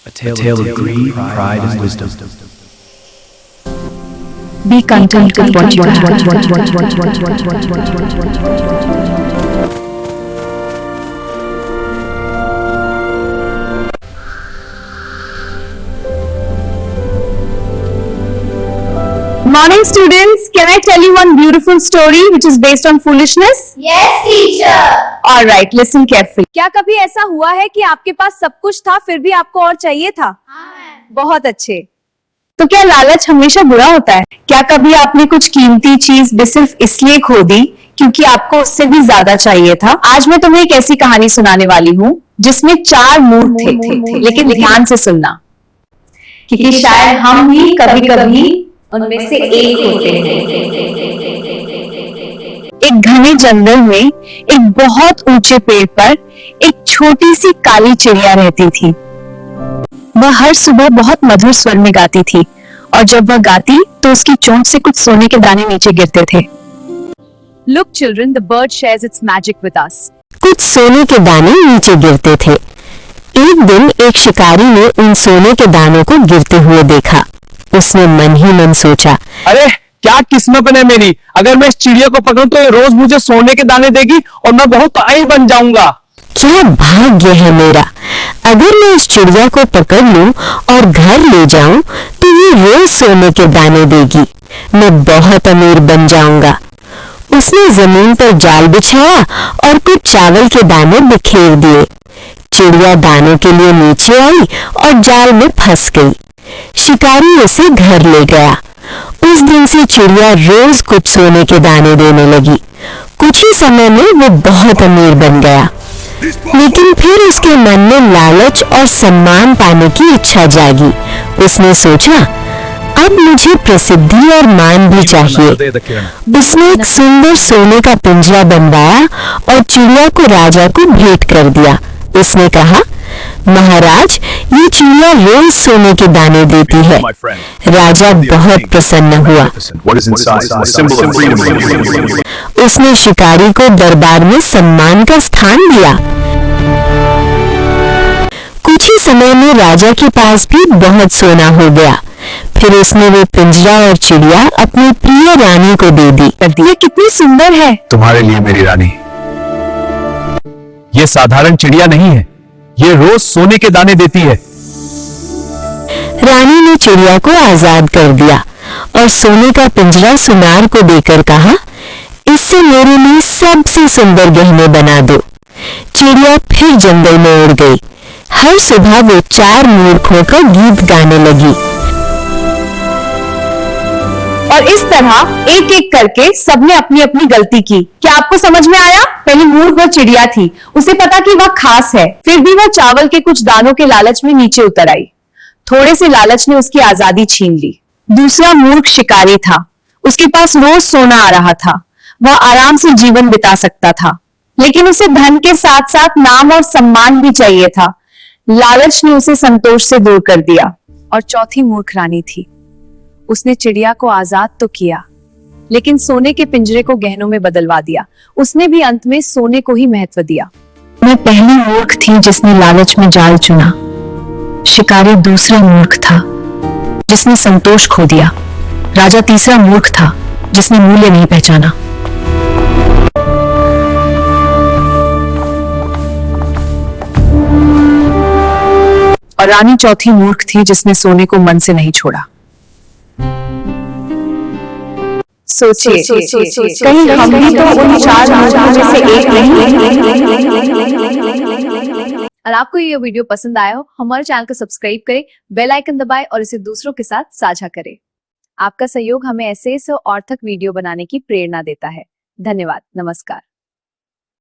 A tale of greed, pride, and wisdom. Be content with what you have. Morning students, can I tell you one beautiful story which is based on foolishness? Yes, teacher. All right, listen carefully. क्या कभी ऐसा हुआ है कि आपके पास सब कुछ था फिर भी आपको और चाहिए था? हाँ, बहुत अच्छे। तो क्या लालच हमेशा बुरा होता है? क्या कभी आपने कुछ कीमती चीज भी सिर्फ इसलिए खो दी क्योंकि आपको उससे भी ज्यादा चाहिए था? आज मैं तुम्हें एक ऐसी कहानी सुनाने वाली हूँ जिसमें 4 मूर्ख थे, लेकिन ध्यान से सुनना, क्योंकि शायद हम भी कभी-कभी उनमें से एक होते हैं। एक घने जंगल में एक बहुत ऊंचे पेड़ पर एक छोटी सी काली चिड़िया रहती थी। वह हर सुबह बहुत मधुर स्वर में गाती थी और जब वह गाती तो उसकी चोंच से कुछ सोने के दाने नीचे गिरते थे। Look children, the bird shares its magic with us. कुछ सोने के दाने नीचे गिरते थे। एक दिन एक शिकारी ने उन सोने के दानों को गिरते हुए देखा। उसने मन ही मन सोचा, अरे क्या किस्मत है मेरी, अगर मैं इस चिड़िया को पकड़ूं तो ये रोज मुझे सोने के दाने देगी और मैं बहुत अमीर बन जाऊंगा। क्या भाग्य है मेरा, अगर मैं इस चिड़िया को पकड़ लूं और घर ले जाऊं तो ये रोज सोने के दाने देगी, मैं बहुत अमीर बन जाऊंगा। उसने जमीन पर जाल बिछाया और कुछ चावल के दाने बिखेर दिए। चिड़िया दानों के लिए नीचे आई और जाल में फंस गई। शिकारी उसे घर ले गया। उस दिन से चिड़िया रोज कुछ सोने के दाने देने लगी। कुछ ही समय में वो बहुत अमीर बन गया, लेकिन फिर उसके मन में लालच और सम्मान पाने की इच्छा जागी। उसने सोचा, अब मुझे प्रसिद्धि और मान भी चाहिए। उसने एक सुंदर सोने का पिंजरा बनवाया और चिड़िया को राजा को भेंट कर दिया। उसने कहा, महाराज, ये चिड़िया रोज सोने के दाने देती है। राजा बहुत प्रसन्न हुआ। उसने शिकारी को दरबार में सम्मान का स्थान दिया। कुछ ही समय में राजा के पास भी बहुत सोना हो गया। फिर उसने वो पिंजरा और चिड़िया अपनी प्रिय रानी को दे दी। ये कितनी सुंदर है। तुम्हारे लिए मेरी रानी, ये साधारण चिड़िया नहीं है, ये रोज सोने के दाने देती है। रानी ने चिड़िया को आजाद कर दिया और सोने का पिंजरा सुनार को देकर कहा, इससे मेरे लिए सबसे सुंदर गहने बना दो। चिड़िया फिर जंगल में उड़ गई। हर सुबह वो 4 मूर्खों का गीत गाने लगी और इस तरह एक एक करके सबने अपनी अपनी गलती की। क्या आपको समझ में आया? पहली मूर्ख वह चिड़िया थी, उसे पता कि वह खास है, फिर भी वह चावल के कुछ दानों के लालच में नीचे उतर आई। थोड़े से लालच ने उसकी आजादी छीन ली। दूसरा मूर्ख शिकारी था, उसके पास रोज सोना आ रहा था, वह आराम से जीवन बिता सकता था, लेकिन उसे धन के साथ साथ नाम और सम्मान भी चाहिए था। लालच ने उसे संतोष से दूर कर दिया। और चौथी मूर्ख रानी थी, उसने चिड़िया को आजाद तो किया, लेकिन सोने के पिंजरे को गहनों में बदलवा दिया। उसने भी अंत में सोने को ही महत्व दिया। मैं पहली मूर्ख थी जिसने लालच में जाल चुना। शिकारी दूसरा मूर्ख था जिसने संतोष खो दिया। राजा तीसरा मूर्ख था जिसने मूल्य नहीं पहचाना। और रानी चौथी मूर्ख थी जिसने सोने को मन से नहीं छोड़ा। सोचिए, कहीं हम भी तो उन 4 मूर्खों में से एक नहीं? और आपको ये वीडियो पसंद आया हो, हमारे चैनल को सब्सक्राइब करें, बेल आइकन दबाएं और इसे दूसरों के साथ साझा करें। आपका सहयोग हमें ऐसे सार्थक वीडियो बनाने की प्रेरणा देता है। धन्यवाद, नमस्कार।